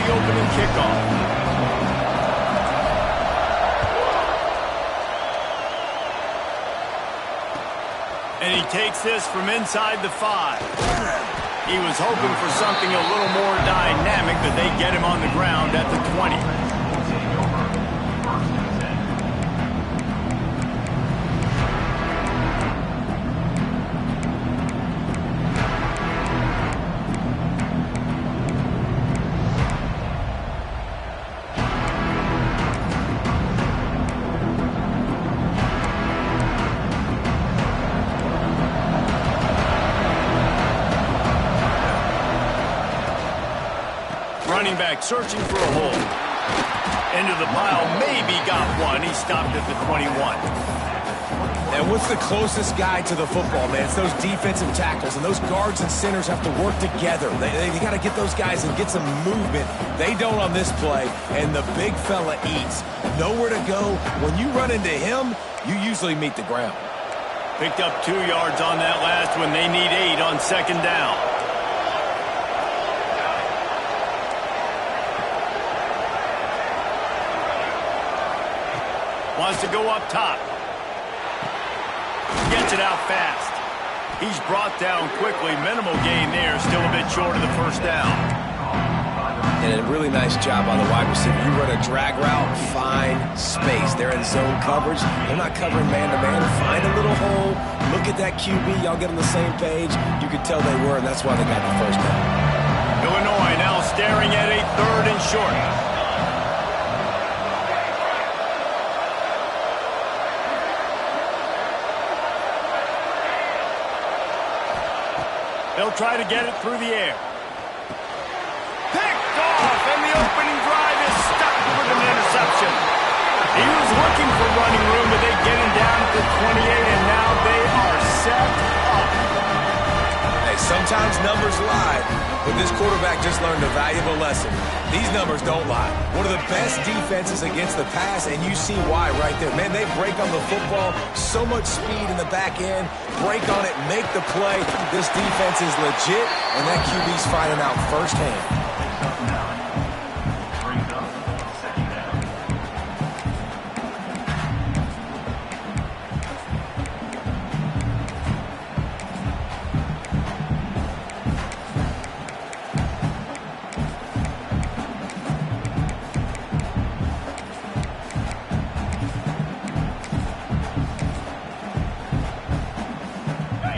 the opening kickoff. And he takes this from inside the 5. He was hoping for something a little more dynamic, but they get him on the ground at the 20. Running back searching for a hole. Into the pile, maybe got one. He stopped at the 21. And what's the closest guy to the football, man? It's those defensive tackles, and those guards and centers have to work together. They got to get those guys and get some movement. They don't on this play, and the big fella eats. Nowhere to go. When you run into him, you usually meet the ground. Picked up 2 yards on that last one. They need 8 on second down. Wants to go up top. Gets it out fast. He's brought down quickly. Minimal gain there. Still a bit short of the first down. And a really nice job by the wide receiver. You run a drag route, find space. They're in zone coverage. They're not covering man-to-man. Find a little hole. Look at that QB. Y'all get on the same page. You could tell they were, and that's why they got the first down. Illinois now staring at a 3rd and short. They'll try to get it through the air. Picked off, and the opening drive is stuck with an interception. He was looking for running room, but they get him down at the 28, and now they are set up. Hey, sometimes numbers lie, but this quarterback just learned a valuable lesson. These numbers don't lie. One of the best defenses against the pass, and you see why right there. Man, they break on the football, so much speed in the back end, break on it, make the play. This defense is legit, and that QB's finding out firsthand.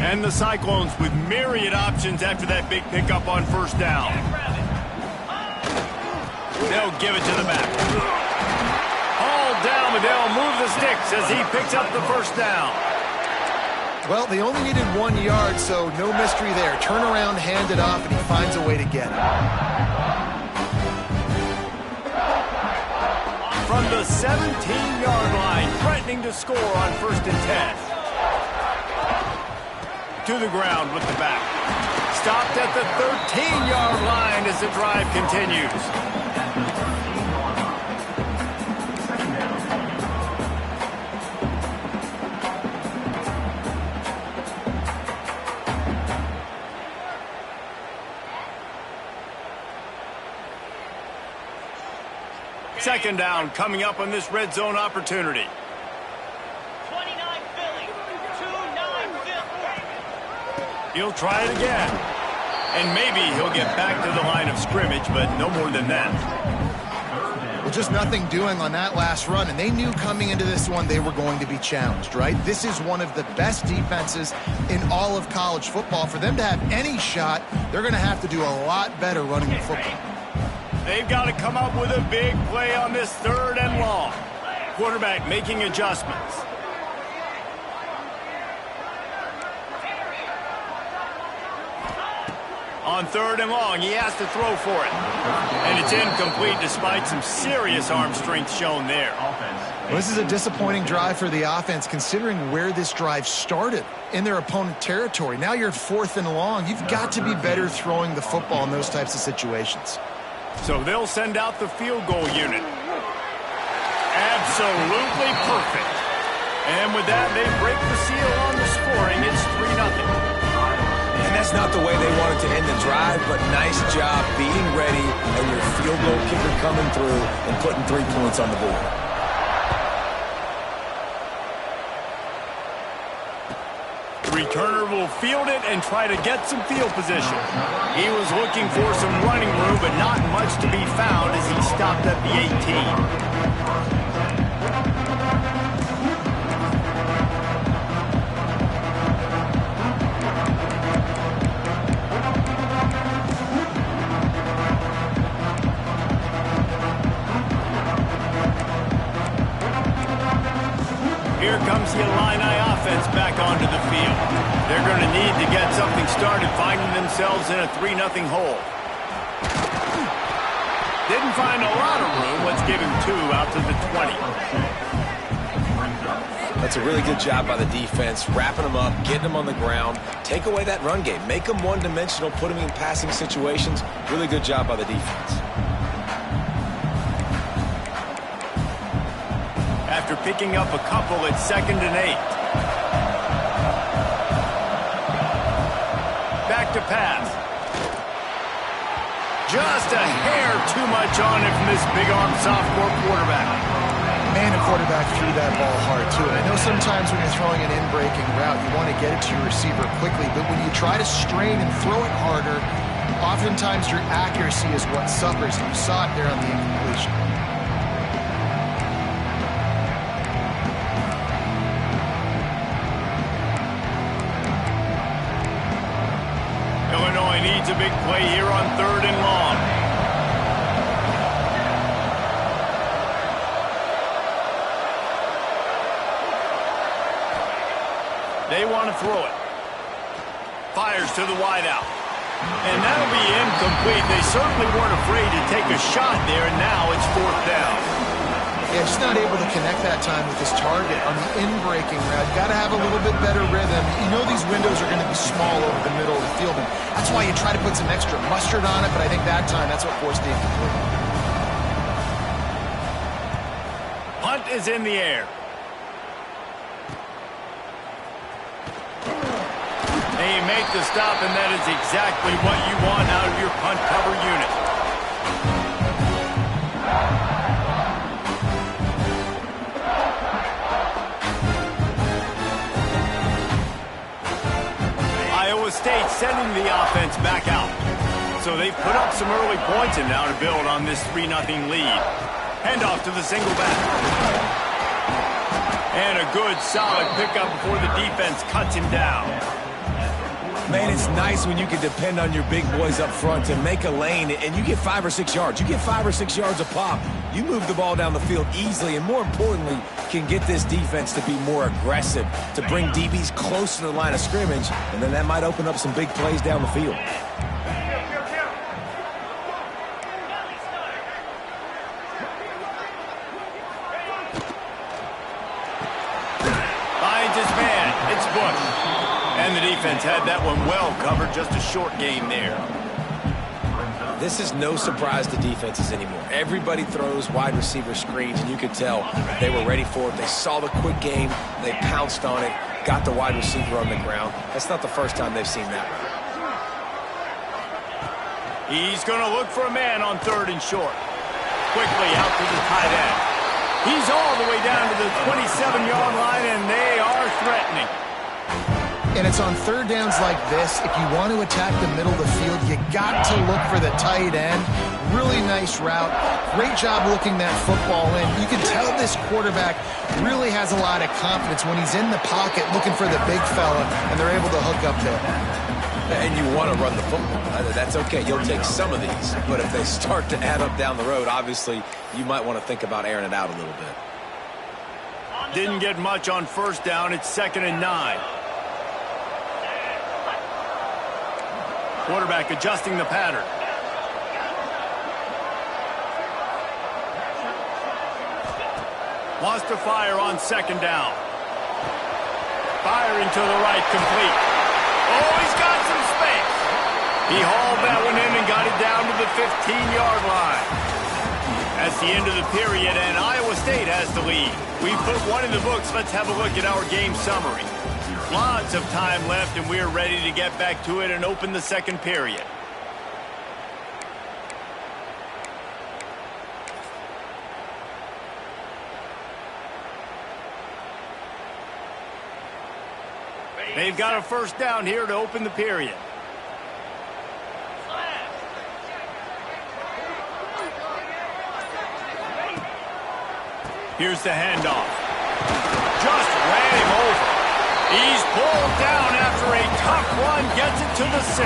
And the Cyclones with myriad options after that big pickup on first down. They'll give it to the back. All down, but they'll move the sticks as he picks up the first down. Well, they only needed 1 yard, so no mystery there. Turn around, hand it off, and he finds a way to get it. From the 17-yard line, threatening to score on 1st and 10. To the ground with the back. Stopped at the 13-yard line as the drive continues. Second down coming up on this red zone opportunity. He'll try it again. And maybe he'll get back to the line of scrimmage, but no more than that. Well, just nothing doing on that last run, and they knew coming into this one they were going to be challenged, right? This is one of the best defenses in all of college football. For them to have any shot, they're going to have to do a lot better running the football. They've got to come up with a big play on this 3rd and long. Quarterback making adjustments. On 3rd and long, he has to throw for it. And it's incomplete despite some serious arm strength shown there. Well, this is a disappointing drive for the offense considering where this drive started in their opponent territory. Now you're at 4th and long. You've got to be better throwing the football in those types of situations. So they'll send out the field goal unit. Absolutely perfect. And with that, they break the seal on the scoring. It's 3-0. And that's not the way they wanted to end the drive, but nice job being ready and your field goal kicker coming through and putting 3 points on the board. The returner will field it and try to get some field position. He was looking for some running room, but not much to be found as he stopped at the 18. Here comes the Illini offense back onto the field. They're going to need to get something started, finding themselves in a 3-0 hole. Didn't find a lot of room. Let's give him 2 out to the 20. That's a really good job by the defense, wrapping them up, getting them on the ground. Take away that run game. Make them one-dimensional, put them in passing situations. Really good job by the defense. After picking up a couple, it's 2nd and 8. Back to pass. Just a hair too much on it from this big-arm sophomore quarterback. Man, a quarterback threw that ball hard, too. And I know sometimes when you're throwing an in-breaking route, you want to get it to your receiver quickly. But when you try to strain and throw it harder, oftentimes your accuracy is what suffers. And you saw it there on the incompletion. Illinois needs a big play here on 3rd and long. They want to throw it. Fires to the wideout. And that'll be incomplete. They certainly weren't afraid to take a shot there, and now it's 4th down. Yeah, just not able to connect that time with his target on the in-breaking route. Got to have a little bit better rhythm. You know these windows are going to be small over the middle of the field, and that's why you try to put some extra mustard on it, but I think that time that's what forced the incomplete. Punt is in the air. They make the stop, and that is exactly what you want out of your punt cover unit. Iowa State sending the offense back out. So they've put up some early points and now to build on this 3-0 lead. Handoff to the single back. And a good solid pickup before the defense cuts him down. Man, it's nice when you can depend on your big boys up front to make a lane and you get 5 or 6 yards. You get 5 or 6 yards a pop. You move the ball down the field easily and, more importantly, can get this defense to be more aggressive, to bring DBs close to the line of scrimmage, and then that might open up some big plays down the field. Finds his man. It's Bush. And the defense had that one well covered. Just a short game there. This is no surprise to defenses anymore. Everybody throws wide receiver screens, and you could tell they were ready for it. They saw the quick game. They pounced on it, got the wide receiver on the ground. That's not the first time they've seen that route. He's going to look for a man on 3rd and short. Quickly out to the tight end. He's all the way down to the 27-yard line, and they are threatening. And it's on 3rd downs like this. If you want to attack the middle of the field, you got to look for the tight end. Really nice route. Great job looking that football in. You can tell this quarterback really has a lot of confidence when he's in the pocket looking for the big fella, and they're able to hook up there. And you want to run the football. That's okay. You'll take some of these. But if they start to add up down the road, obviously, you might want to think about airing it out a little bit. Didn't get much on 1st down. It's 2nd and 9. Quarterback adjusting the pattern. Wants to fire on 2nd down. Firing to the right, complete. Oh, he's got some space. He hauled that one in and got it down to the 15-yard line. That's the end of the period, and Iowa State has the lead. We put one in the books. Let's have a look at our game summary. Lots of time left, and we're ready to get back to it and open the second period. They've got a first down here to open the period. Here's the handoff. Just ran him over. He's pulled down after a tough run, gets it to the 6.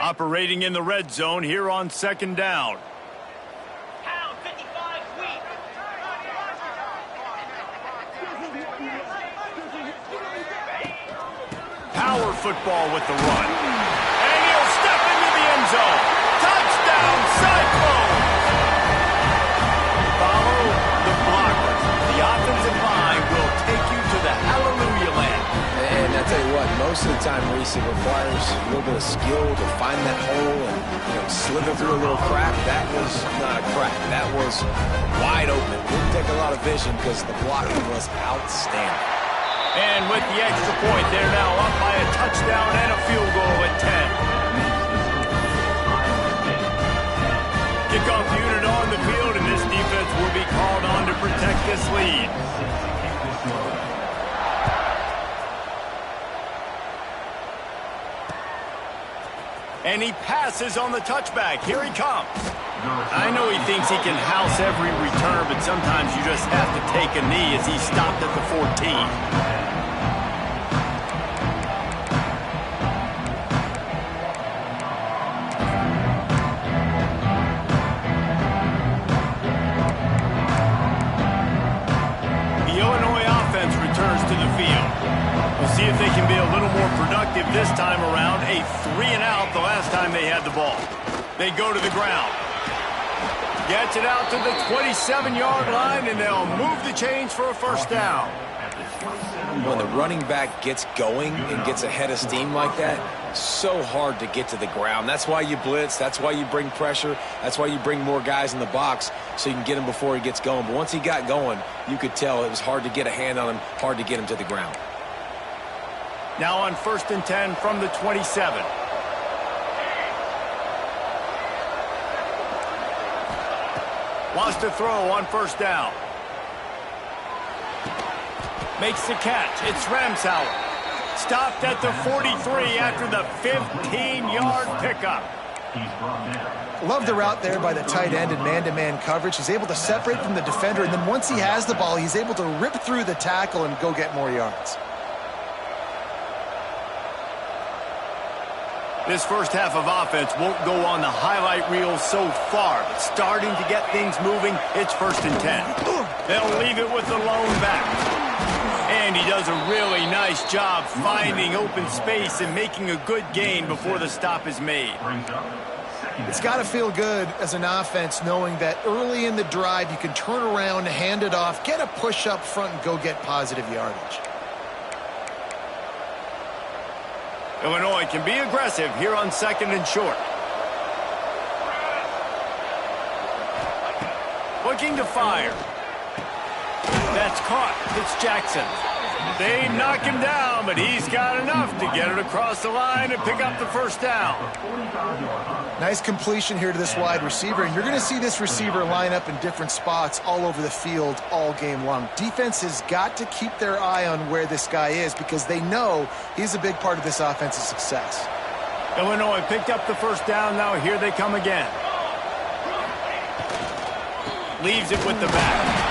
Operating in the red zone here on second down. Pound 55 weak. Power football with the run. And he'll step into the end zone. Touchdown, Cyclones! Follow the blockers. The offensive line will take you to the hallelujah land. And I tell you what, most of the time, Reese, it requires a little bit of skill to find that hole and slither through a little crack. That was not a crack. That was wide open. Didn't take a lot of vision because the blocking was outstanding. And with the extra point, they're now up by a touchdown and a field goal at 10. Kickoff unit on the field, and this defense will be called on to protect this lead. And he passes on the touchback. Here he comes. I know he thinks he can house every return, but sometimes you just have to take a knee as he stopped at the 14. See if they can be a little more productive this time around. A 3-and-out the last time they had the ball. They go to the ground. Gets it out to the 27-yard line, and they'll move the chains for a first down. When the running back gets going and gets ahead of steam like that, so hard to get to the ground. That's why you blitz. That's why you bring pressure. That's why you bring more guys in the box so you can get him before he gets going. But once he got going, you could tell it was hard to get a hand on him, hard to get him to the ground. Now on 1st and 10 from the 27. Wants to throw on first down. Makes the catch. It's Ramsauer. Stopped at the 43 after the 15-yard pickup. Love the route there by the tight end in man-to-man coverage. He's able to separate from the defender, and then once he has the ball, he's able to rip through the tackle and go get more yards. This first half of offense won't go on the highlight reel so far, but starting to get things moving, it's 1st and 10. They'll leave it with the lone back. And he does a really nice job finding open space and making a good gain before the stop is made. It's got to feel good as an offense knowing that early in the drive you can turn around, hand it off, get a push up front, and go get positive yardage. Illinois can be aggressive here on 2nd and short. Looking to fire. That's caught. It's Jackson. They knock him down, but he's got enough to get it across the line and pick up the first down. Nice completion here to this wide receiver, and you're going to see this receiver line up in different spots all over the field all game long. Defense has got to keep their eye on where this guy is because they know he's a big part of this offense's success. Illinois picked up the first down. Now here they come again. Leaves it with the back.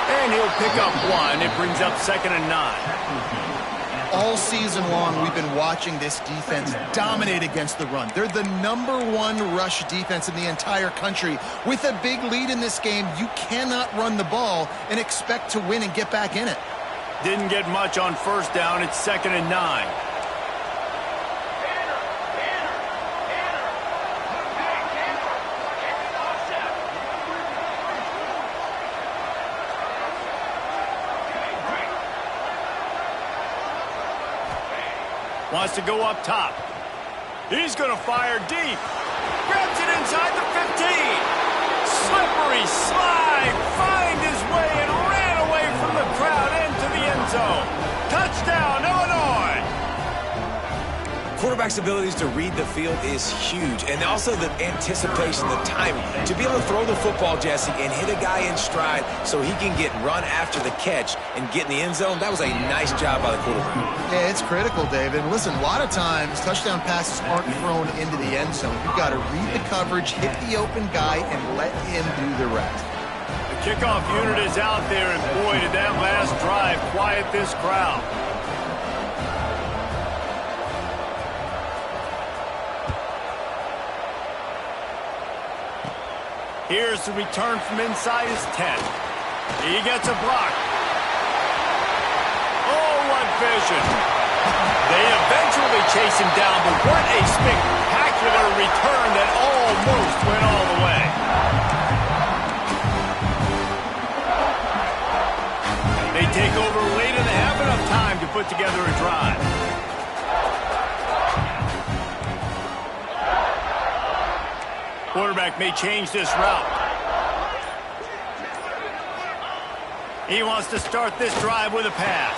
And he'll pick up one. It brings up 2nd and 9. All season long, we've been watching this defense dominate against the run. They're the #1 rush defense in the entire country. With a big lead in this game, you cannot run the ball and expect to win and get back in it. Didn't get much on first down. It's 2nd and 9. Wants to go up top. He's going to fire deep. Grabs it inside the 15. Slippery slide. Find his way and ran away from the crowd into the end zone. Touchdown, Illinois. Quarterback's abilities to read the field is huge, and also the anticipation, the timing. To be able to throw the football, Jesse, and hit a guy in stride so he can get run after the catch and get in the end zone, that was a nice job by the quarterback. Yeah, it's critical, David. Listen, a lot of times touchdown passes aren't thrown into the end zone. You've got to read the coverage, hit the open guy, and let him do the rest. The kickoff unit is out there, and boy, did that last drive quiet this crowd. Here's the return from inside his 10. He gets a block. Oh, what vision. They eventually chase him down, but what a spectacular return that almost went all the way. They take over late and have enough time to put together a drive. Quarterback may change this route. He wants to start this drive with a pass.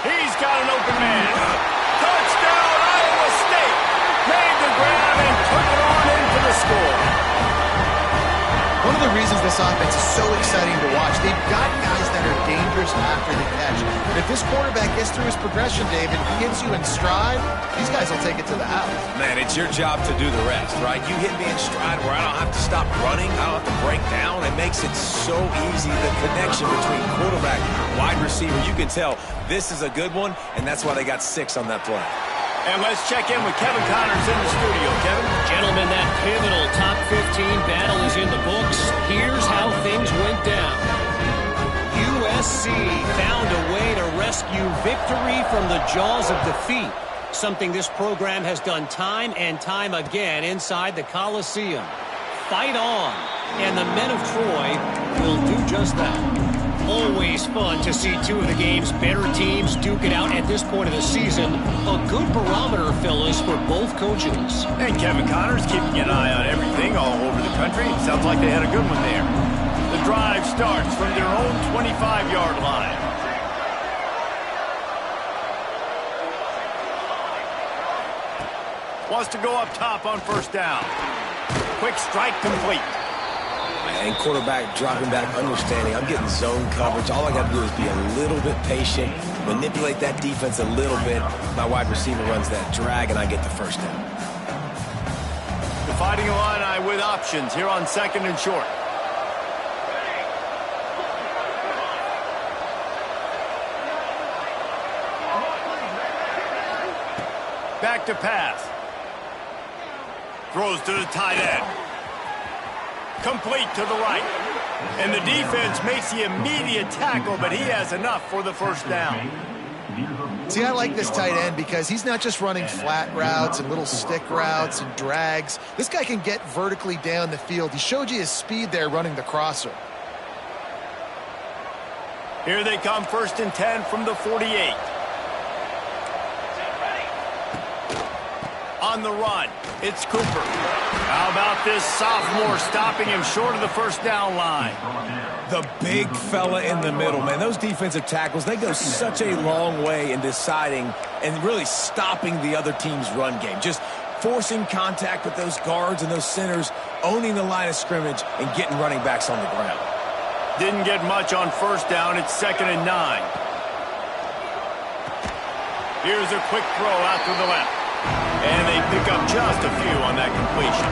He's got an open man. Touchdown, Iowa State. Made the grab and took it on in for the score. One of the reasons this offense is so exciting to watch, they've got guys that are dangerous after the catch. And if this quarterback gets through his progression, David, hits you in stride, these guys will take it to the house. Man, it's your job to do the rest, right? You hit me in stride where I don't have to stop running. I don't have to break down. It makes it so easy. The connection between quarterback and wide receiver, you can tell this is a good one, and that's why they got 6 on that play. And let's check in with Kevin Connors in the studio. Kevin? Gentlemen, that pivotal top 15 battle is in the books. Here's how things went down. USC found a way to rescue victory from the jaws of defeat, something this program has done time and time again inside the Coliseum. Fight on, and the men of Troy will do just that. Always fun to see two of the game's better teams duke it out at this point of the season. A good barometer, Phyllis, for both coaches. And Kevin Connors keeping an eye on everything all over the country. Sounds like they had a good one there. The drive starts from their own 25-yard line. Wants to go up top on first down. Quick strike complete. And quarterback dropping back, understanding I'm getting zone coverage. All I got to do is be a little bit patient, manipulate that defense a little bit. My wide receiver runs that drag, and I get the first down. Dividing Illini with options here on 2nd and short. Back to pass. Throws to the tight end. Complete to the right. And the defense makes the immediate tackle, but he has enough for the first down. See, I like this tight end because he's not just running flat routes and little stick routes and drags. This guy can get vertically down the field. He showed you his speed there running the crosser. Here they come, 1st and 10 from the 48. On the run, it's Cooper. How about this sophomore stopping him short of the first down line? The big fella in the middle, man. Those defensive tackles, they go such a long way in deciding and really stopping the other team's run game. Just forcing contact with those guards and those centers, owning the line of scrimmage, and getting running backs on the ground. Didn't get much on first down. It's 2nd and 9. Here's a quick throw out to the left. And they pick up just a few on that completion.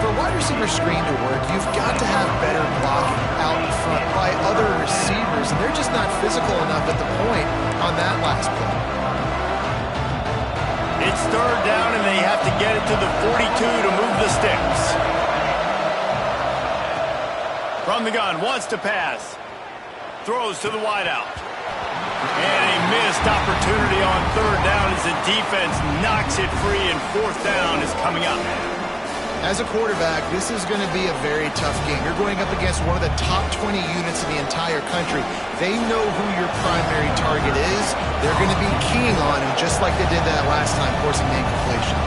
For a wide receiver screen to work, you've got to have better blocking out in front by other receivers, and they're just not physical enough at the point on that last play. It's 3rd down, and they have to get it to the 42 to move the sticks. From the gun, wants to pass. Throws to the wideout. And a missed opportunity on 3rd down as the defense knocks it free, and 4th down is coming up. As a quarterback, this is going to be a very tough game. You're going up against one of the top 20 units in the entire country. They know who your primary target is. They're going to be keying on him just like they did that last time, forcing the incompletion.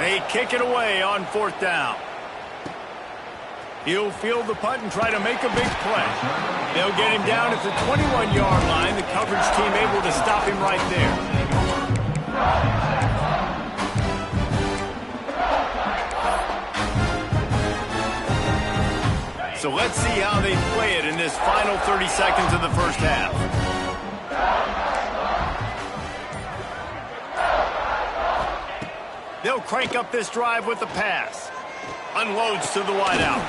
They kick it away on 4th down. He'll field the punt and try to make a big play. They'll get him down at the 21-yard line. The coverage team able to stop him right there. So let's see how they play it in this final 30 seconds of the first half. They'll crank up this drive with the pass. Unloads to the wideout.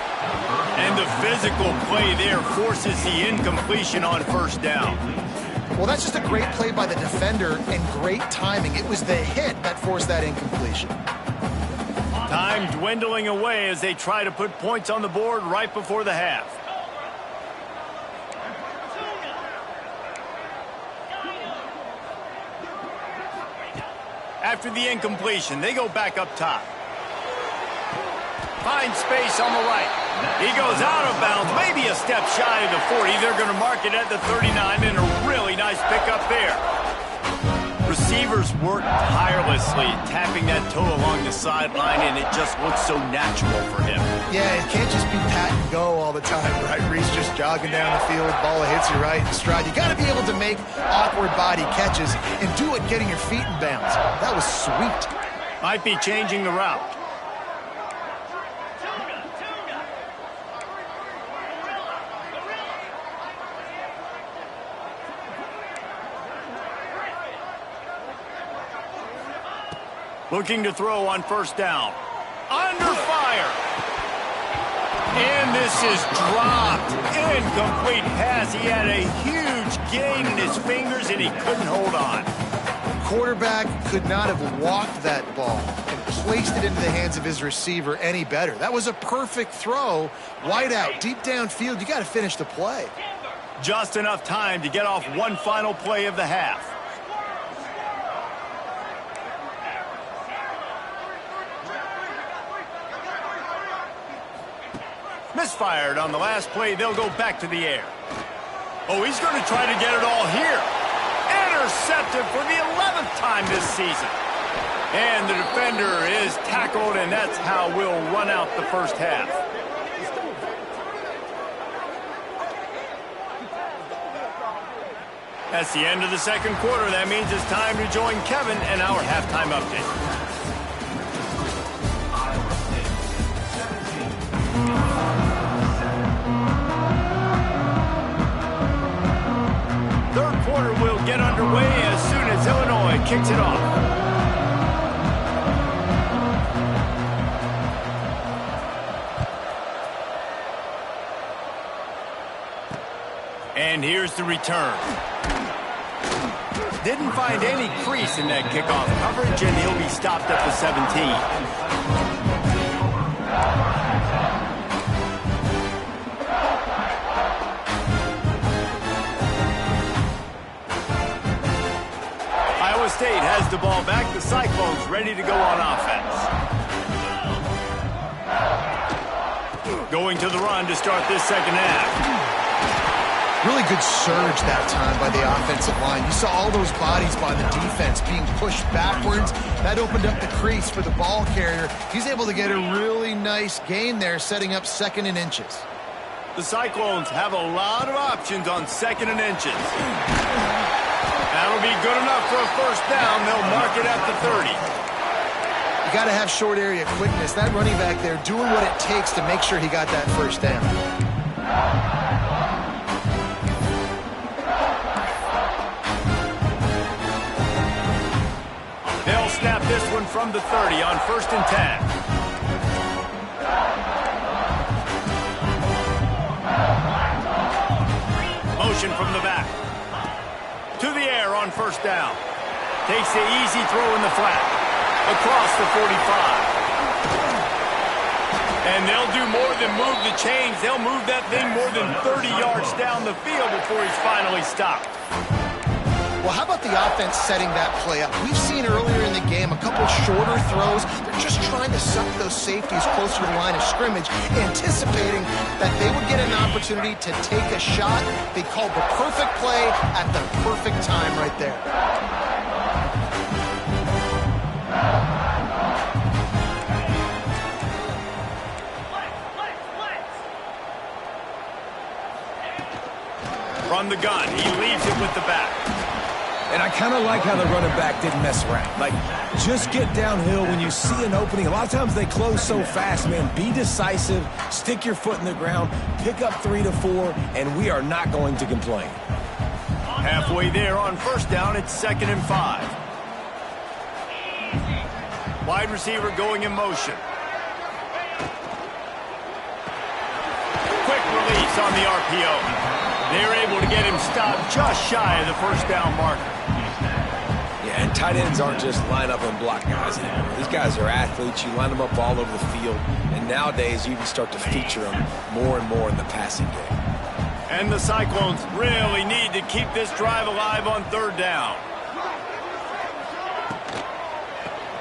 And the physical play there forces the incompletion on 1st down. Well, that's just a great play by the defender and great timing. It was the hit that forced that incompletion. Time dwindling away as they try to put points on the board right before the half. After the incompletion, they go back up top. Finds space on the right. He goes out of bounds, maybe a step shy of the 40. They're going to mark it at the 39, and a really nice pickup there. Receivers work tirelessly, tapping that toe along the sideline, and it just looks so natural for him. Yeah, it can't just be pat and go all the time, right? Reese just jogging down the field, ball hits you right in stride. You got to be able to make awkward body catches and do it getting your feet in bounds. That was sweet. Might be changing the route. Looking to throw on 1st down. Under fire. And this is dropped. Incomplete pass. He had a huge gain in his fingers, and he couldn't hold on. Quarterback could not have walked that ball and placed it into the hands of his receiver any better. That was a perfect throw. Wide out, deep downfield. You got to finish the play. Just enough time to get off one final play of the half. Misfired on the last play. They'll go back to the air. Oh, he's going to try to get it all here. Intercepted for the 11th time this season. And the defender is tackled, and that's how we'll run out the first half. That's the end of the 2nd quarter. That means it's time to join Kevin and our halftime update. Third quarter will get underway as soon as Illinois Illinois kicks it off. And here's the return. Didn't find any crease in that kickoff coverage, and he'll be stopped at the 17. Iowa State has the ball back. The Cyclones ready to go on offense. Going to the run to start this second half. Really good surge that time by the offensive line. You saw all those bodies by the defense being pushed backwards. That opened up the crease for the ball carrier. He's able to get a really nice gain there, setting up 2nd and inches. The Cyclones have a lot of options on 2nd and inches. That'll be good enough for a first down. They'll mark it at the 30. You got to have short area quickness. That running back there doing what it takes to make sure he got that first down. They'll snap this one from the 30 on 1st and 10. Motion from the back. To the air on 1st down. Takes the easy throw in the flat. Across the 45. And they'll do more than move the chains. They'll move that thing more than 30 yards down the field before he's finally stopped. Well, how about the offense setting that play up? We've seen earlier in the game a couple shorter throws. They're just trying to suck those safeties closer to the line of scrimmage, anticipating that they would get an opportunity to take a shot. They called the perfect play at the perfect time right there. From the gun, he leaves it with the back. And I kind of like how the running back didn't mess around. Like, just get downhill when you see an opening. A lot of times they close so fast, man. Be decisive, stick your foot in the ground, pick up 3 to 4, and we are not going to complain. Halfway there on 1st down, it's 2nd and 5. Wide receiver going in motion. Quick release on the RPO. They're able to get him stopped just shy of the 1st down marker. Yeah, and tight ends aren't just line up and block guys anymore. These guys are athletes. You line them up all over the field. And nowadays, you can start to feature them more and more in the passing game. And the Cyclones really need to keep this drive alive on 3rd down.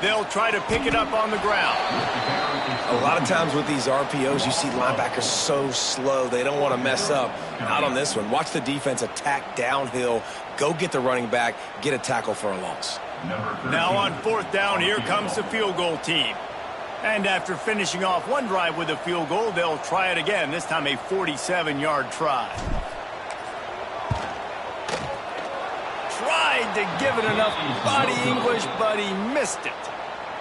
They'll try to pick it up on the ground. A lot of times with these RPOs, you see linebackers so slow, they don't want to mess up. Not on this one. Watch the defense attack downhill, go get the running back, get a tackle for a loss. Now on 4th down, here comes the field goal team. And after finishing off one drive with a field goal, they'll try it again, this time a 47-yard try. Tried to give it enough body English, but he missed it.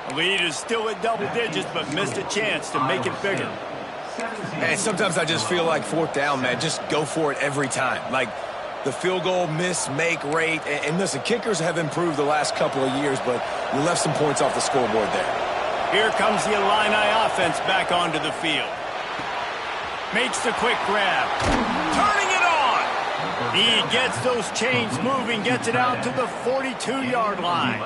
The lead is still at double digits, but missed a chance to make it bigger. And sometimes I just feel like 4th down, man, just go for it every time. Like the field goal miss, make rate. And listen, kickers have improved the last couple of years, but you left some points off the scoreboard there. Here comes the Illini offense back onto the field. Makes the quick grab. Turning it on. He gets those chains moving, gets it out to the 42-yard line.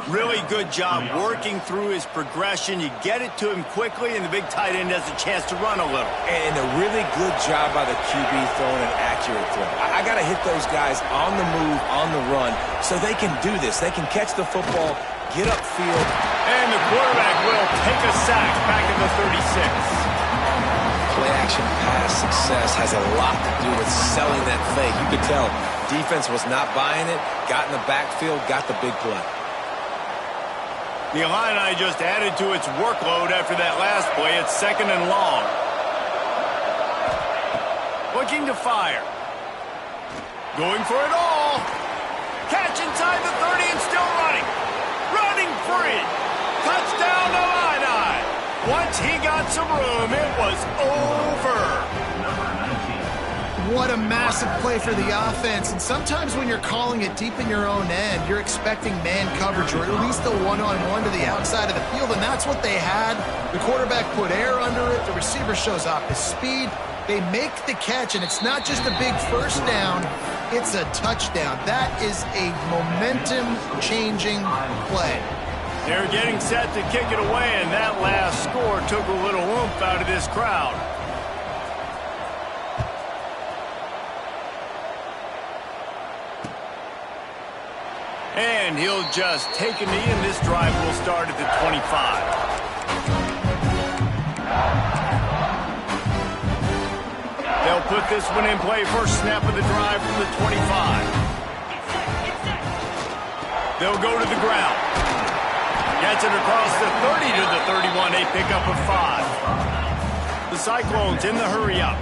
Really good job working through his progression. You get it to him quickly, and the big tight end has a chance to run a little. And a really good job by the QB throwing an accurate throw. I got to hit those guys on the move, on the run, so they can do this. They can catch the football, get upfield. And the quarterback will take a sack back at the 36. Play-action pass success has a lot to do with selling that fake. You could tell defense was not buying it, got in the backfield, got the big play. The Illini just added to its workload after that last play. It's 2nd and long. Looking to fire. Going for it all. Catch inside the 30 and still running. Running free. Touchdown Illini. Once he got some room, it was over. What a massive play for the offense. And sometimes when you're calling it deep in your own end, you're expecting man coverage or at least a one-on-one to the outside of the field, and that's what they had. The quarterback put air under it. The receiver shows off his speed. They make the catch, and it's not just a big first down, it's a touchdown. That is a momentum-changing play. They're getting set to kick it away, and that last score took a little oomph out of this crowd. And he'll just take a knee, and this drive will start at the 25. They'll put this one in play. First snap of the drive from the 25. They'll go to the ground. Gets it across the 30 to the 31. A pickup of 5. The Cyclones in the hurry-up.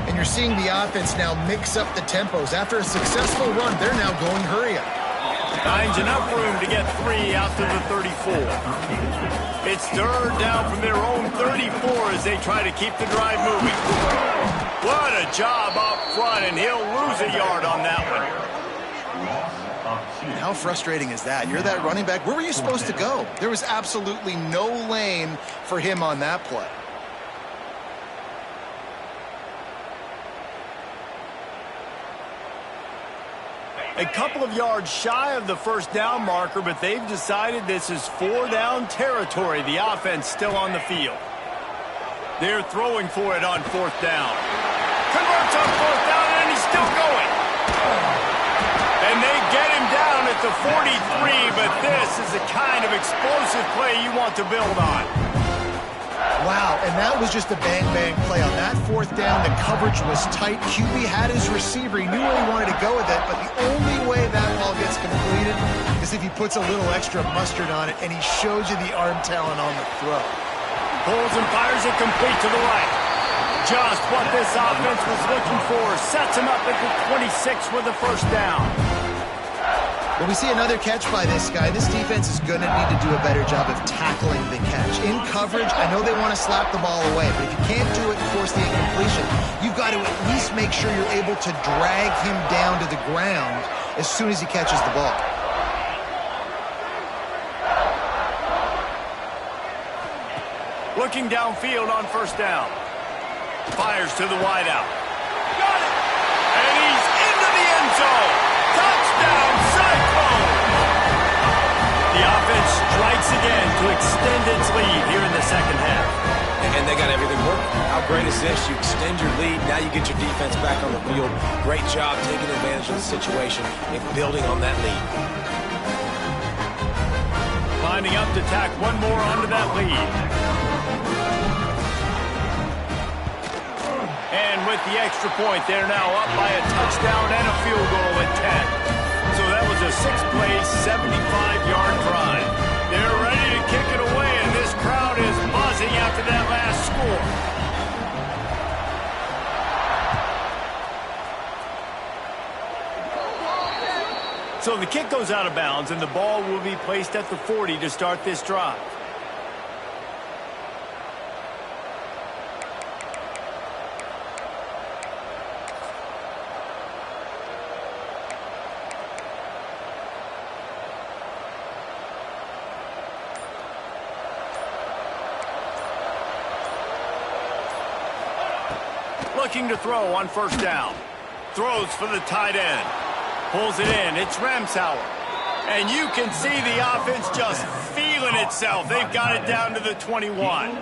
And you're seeing the offense now mix up the tempos. After a successful run, they're now going hurry-up. Finds enough room to get 3 out to the 34. It's third down from their own 34 as they try to keep the drive moving. What a job up front, and he'll lose a yard on that one. How frustrating is that? You're that running back. Where were you supposed to go? There was absolutely no lane for him on that play. A couple of yards shy of the first down marker, but they've decided this is 4-down territory. The offense still on the field. They're throwing for it on 4th down. Converts on 4th down, and he's still going. And they get him down at the 43, but this is the kind of explosive play you want to build on. Wow, and that was just a bang-bang play. On that 4th down, the coverage was tight. QB had his receiver. He knew where he wanted to go with it, but the only way that ball gets completed is if he puts a little extra mustard on it, and he shows you the arm talent on the throw. Pulls and fires it complete to the right. Just what this offense was looking for. Sets him up at the 26 with a first down. When we see another catch by this guy, this defense is going to need to do a better job of tackling the catch. In coverage, I know they want to slap the ball away, but if you can't do it and force the incompletion, you've got to at least make sure you're able to drag him down to the ground as soon as he catches the ball. Looking downfield on first down. Fires to the wideout. Got it! And he's into the end zone. Touchdown, Cyclone! The offense strikes again to extend its lead here in the second half. And they got everything working. How great is this? You extend your lead, now you get your defense back on the field. Great job taking advantage of the situation and building on that lead. Lining up to tack one more onto that lead. And with the extra point, they're now up by a touchdown and a field goal at 10. So that was a 6-play, 75-yard drive. They're ready to kick it away, and this crowd is buzzing after that last score. So the kick goes out of bounds, and the ball will be placed at the 40 to start this drive. Looking to throw on first down. Throws for the tight end. Pulls it in. It's Ramsauer. And you can see the offense just feeling itself. They've got it down to the 21.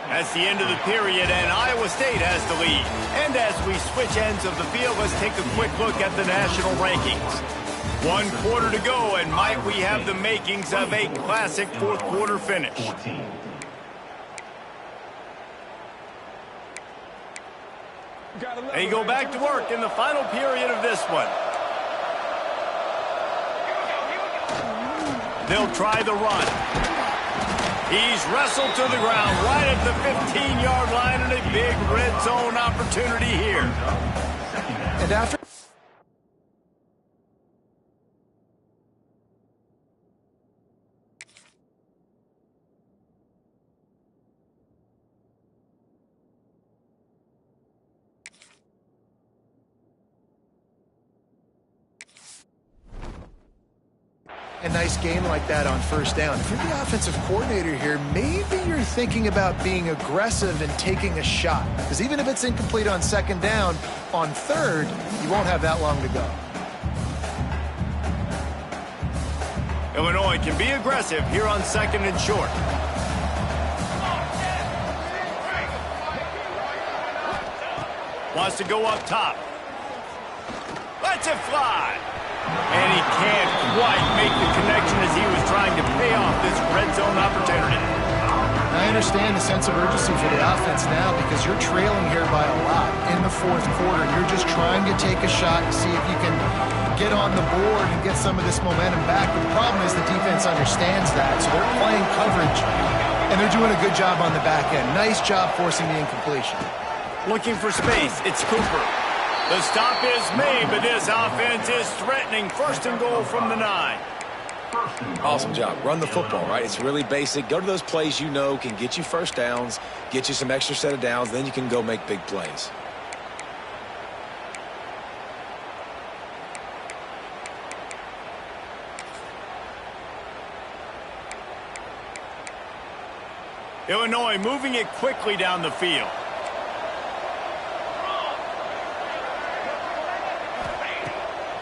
That's the end of the period, and Iowa State has the lead. And as we switch ends of the field, let's take a quick look at the national rankings. 1 quarter to go, and might we have the makings of a classic fourth quarter finish. They go back to work in the final period of this one. They'll try the run. He's wrestled to the ground right at the 15-yard line, and a big red zone opportunity here. And after a nice game like that on first down, if you're the offensive coordinator here, maybe you're thinking about being aggressive and taking a shot. Because even if it's incomplete on second down, on third, you won't have that long to go. Illinois can be aggressive here on second and short. Wants to go up top. Lets it fly. And he can't quite make the connection as he was trying to pay off this red zone opportunity. I understand the sense of urgency for the offense now because you're trailing here by a lot in the fourth quarter. You're just trying to take a shot to see if you can get on the board and get some of this momentum back. But the problem is the defense understands that, so they're playing coverage, and they're doing a good job on the back end. Nice job forcing the incompletion. Looking for space, it's Cooper. The stop is made, but this offense is threatening. First and goal from the 9. Awesome job. Run the football, right? It's really basic. Go to those plays you know can get you first downs, get you some extra set of downs, then you can go make big plays. Illinois moving it quickly down the field.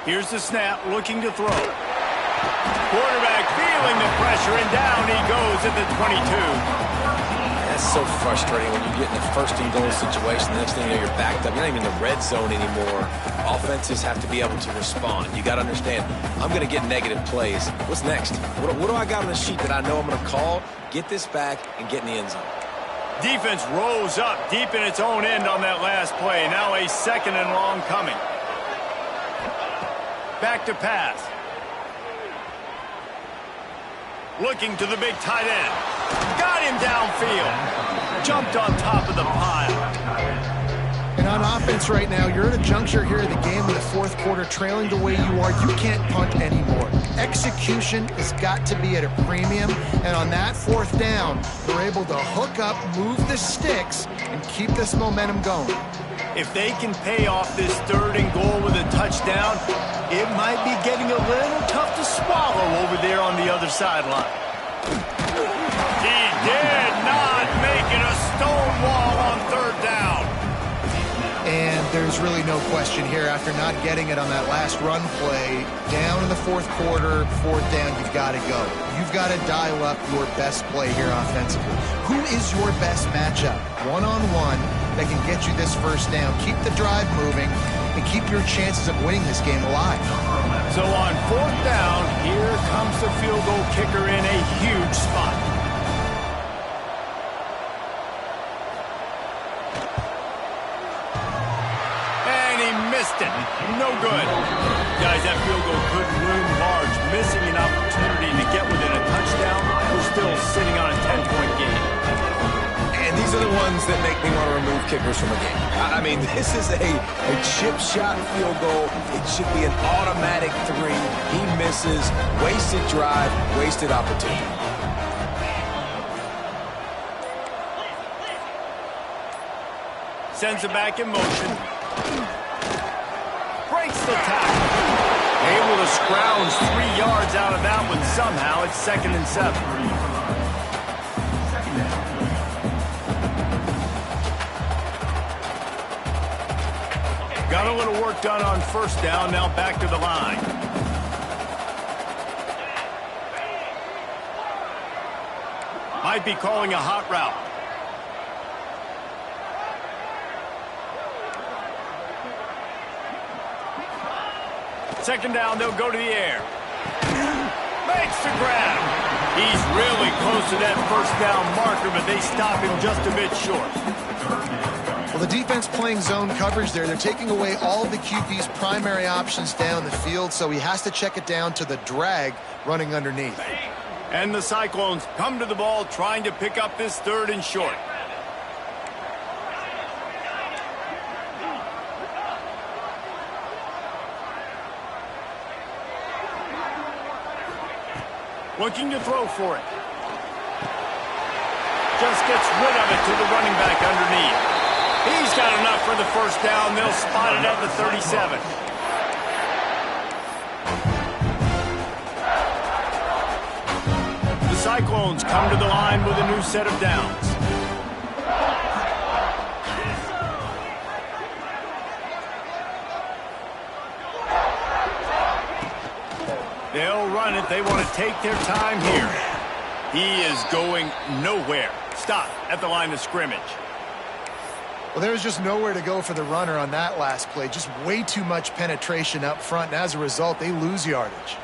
Here's the snap, looking to throw. Quarterback feeling the pressure, and down he goes at the 22. That's so frustrating when you get in a first and goal situation. The next thing you know, you're backed up. You're not even in the red zone anymore. Offenses have to be able to respond. You got to understand, I'm going to get negative plays. What's next? What do I got on the sheet that I know I'm going to call? Get this back and get in the end zone. Defense rose up deep in its own end on that last play. Now a second and long coming. Back to pass. Looking to the big tight end. Got him downfield. Jumped on top of the pile. And on offense right now, you're at a juncture here of the game with the fourth quarter trailing the way you are. You can't punt anymore. Execution has got to be at a premium. And on that fourth down, they're able to hook up, move the sticks, and keep this momentum going. If they can pay off this third and goal with a touchdown, it might be getting a little tough to swallow over there on the other sideline. He did not make it a stone wall on third down. And there's really no question here after not getting it on that last run play. Down in the fourth quarter, fourth down, you've got to go. You've got to dial up your best play here offensively. Who is your best matchup? One-on-one that can get you this first down. Keep the drive moving and keep your chances of winning this game alive. So on fourth down, here comes the field goal kicker in a huge spot. And he missed it. No good. Guys, that field goal could loom large. Missing an opportunity to get within a touchdown. We're still sitting on a 10-point game. And these are the ones that make me want to remove kickers from a game. I mean, this is a chip shot field goal. It should be an automatic 3. He misses. Wasted drive, wasted opportunity. Sends it back in motion. Breaks the tackle. Able to scrounge 3 yards out of that one somehow. It's 2nd and 7. Got a little work done on first down. Now back to the line. Might be calling a hot route. Second down, they'll go to the air. Makes the grab. He's really close to that first down marker, but they stop him just a bit short. Well, the defense playing zone coverage there. They're taking away all of the QB's primary options down the field, so he has to check it down to the drag running underneath. And the Cyclones come to the ball trying to pick up this third and short. Looking to throw for it. Just gets rid of it to the running back underneath. He's got enough for the first down. They'll spot it at the 37. The Cyclones come to the line with a new set of downs. They'll run it. They want to take their time here. He is going nowhere. Stop at the line of scrimmage. Well, there's just nowhere to go for the runner on that last play. Just way too much penetration up front, and as a result, they lose yardage.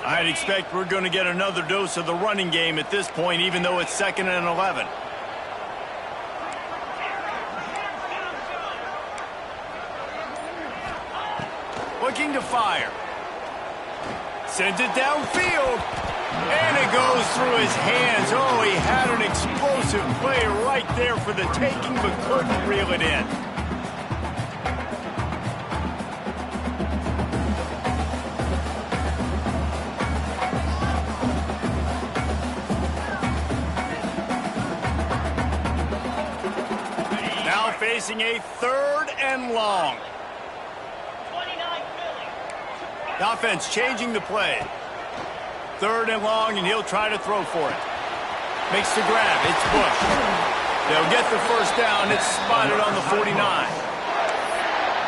I'd expect we're going to get another dose of the running game at this point, even though it's 2nd and 11. Looking to fire. Sends it downfield. And it goes through his hands. Oh, he had an explosive play right there for the taking, but couldn't reel it in. Now facing a 3rd and long. 29 Philly. The offense changing the play. 3rd and long, and he'll try to throw for it. Makes the grab. It's Bush. They'll get the first down. It's spotted on the 49.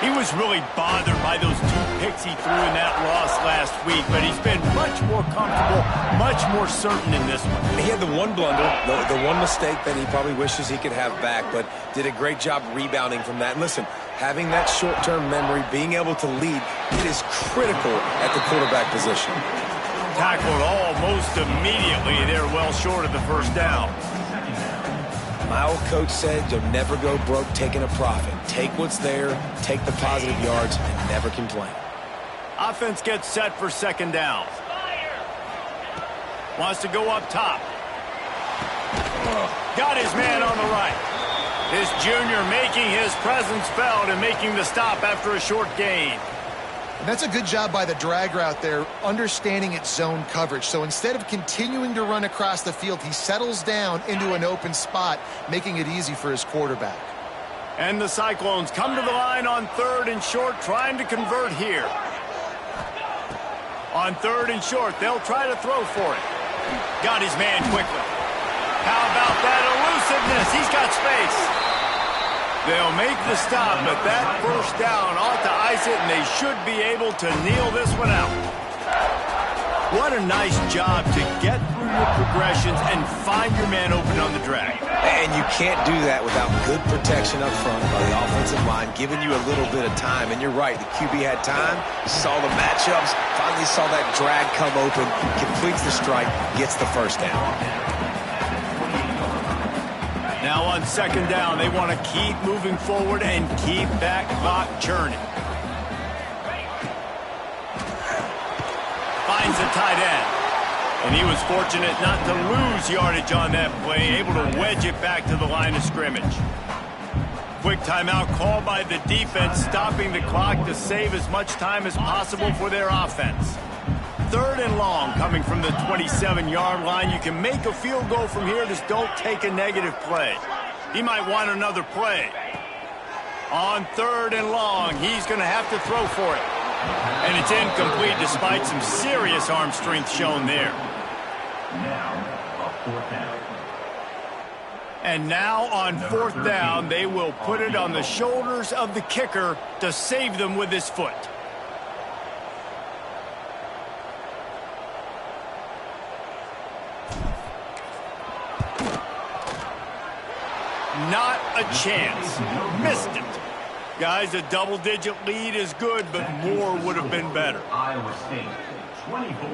He was really bothered by those 2 picks he threw in that loss last week, but he's been much more comfortable, much more certain in this one. He had the one blunder, the one mistake that he probably wishes he could have back, but did a great job rebounding from that. And listen, having that short-term memory, being able to lead, it is critical at the quarterback position. Tackled almost immediately. They're well short of the first down. My old coach said you'll never go broke taking a profit. Take what's there, take the positive yards, and never complain. Offense gets set for 2nd down. Wants to go up top. Got his man on the right. This junior making his presence felt and making the stop after a short gain. And that's a good job by the drag route there, understanding its zone coverage. So instead of continuing to run across the field, he settles down into an open spot, making it easy for his quarterback. And the Cyclones come to the line on 3rd and short, trying to convert here. On 3rd and short, they'll try to throw for it. Got his man quickly. How about that elusiveness? He's got space. They'll make the stop, but that first down ought to ice it, and they should be able to kneel this one out. What a nice job to get through your progressions and find your man open on the drag. And you can't do that without good protection up front by the offensive line, giving you a little bit of time. And you're right, the QB had time, saw the matchups, finally saw that drag come open, completes the strike, gets the first down. Now on 2nd down, they want to keep moving forward and keep that clock churning. Finds a tight end. And he was fortunate not to lose yardage on that play, able to wedge it back to the line of scrimmage. Quick timeout called by the defense, stopping the clock to save as much time as possible for their offense. 3rd and long coming from the 27-yard line. You can make a field goal from here, just don't take a negative play. He might want another play. On 3rd and long, he's going to have to throw for it. And it's incomplete despite some serious arm strength shown there. And now on 4th down, they will put it on the shoulders of the kicker to save them with his foot. Not a chance. Missed it. Guys, a double-digit lead is good, but more would have been better. Iowa State, 24,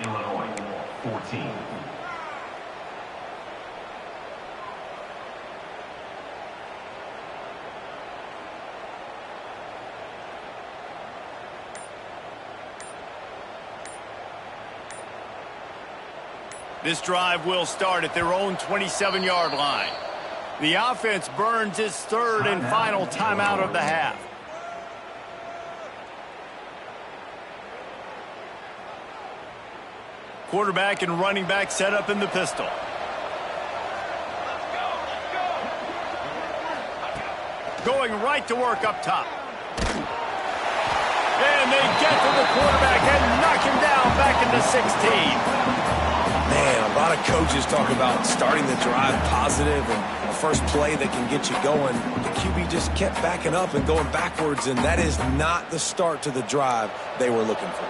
Illinois, 14. This drive will start at their own 27-yard line. The offense burns its third and final timeout of the half. Quarterback and running back set up in the pistol. Going right to work up top. And they get to the quarterback and knock him down back into 16. Man, a lot of coaches talk about starting the drive positive and the first play that can get you going. The QB just kept backing up and going backwards, and that is not the start to the drive they were looking for.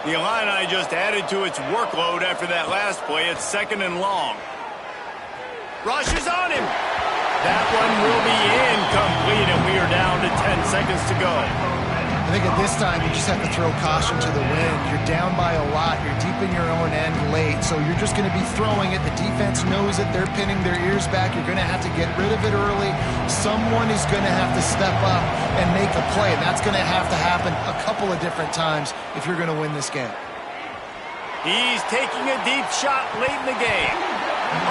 The Illini just added to its workload after that last play. It's 2nd and long. Rush is on him. That one will be incomplete, and we are down to 10 seconds to go. I think at this time, you just have to throw caution to the wind. You're down by a lot. You're deep in your own end late, so you're just going to be throwing it. The defense knows it. They're pinning their ears back. You're going to have to get rid of it early. Someone is going to have to step up and make a play, and that's going to have to happen a couple of different times if you're going to win this game. He's taking a deep shot late in the game.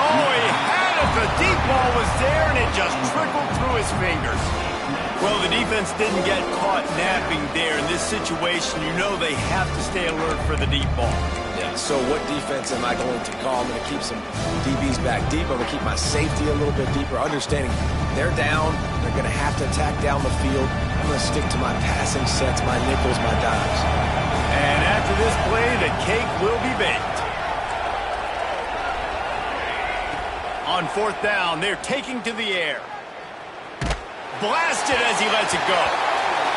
Oh, he had it. The deep ball was there, and it just trickled through his fingers. Well, the defense didn't get caught napping there. In this situation, you know they have to stay alert for the deep ball. Yeah, so what defense am I going to call? I'm going to keep some DBs back deep. I'm going to keep my safety a little bit deeper, understanding they're down. They're going to have to attack down the field. I'm going to stick to my passing sets, my nickels, my dimes. And after this play, the cake will be baked. On 4th down, they're taking to the air. Blasted as he lets it go.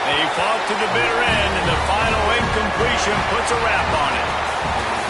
They fought to the bitter end, and the final incompletion puts a wrap on it.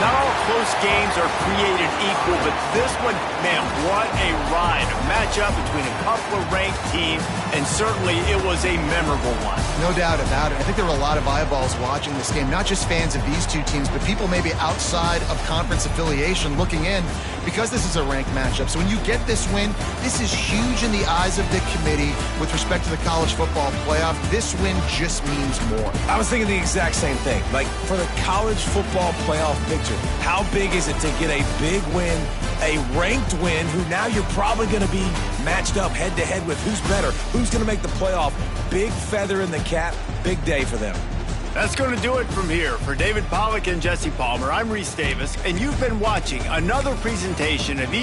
Not all close games are created equal, but this one, man, what a ride. A matchup between a couple of ranked teams, and certainly it was a memorable one. No doubt about it. I think there were a lot of eyeballs watching this game, not just fans of these two teams, but people maybe outside of conference affiliation looking in because this is a ranked matchup. So when you get this win, this is huge in the eyes of the committee with respect to the college football playoff. This win just means more. I was thinking the exact same thing. Like, for the college football playoff picture, how big is it to get a big win, a ranked win, who now you're probably going to be matched up head-to-head with who's better, who's going to make the playoff. Big feather in the cap, big day for them. That's going to do it from here. For David Pollack and Jesse Palmer, I'm Reese Davis, and you've been watching another presentation of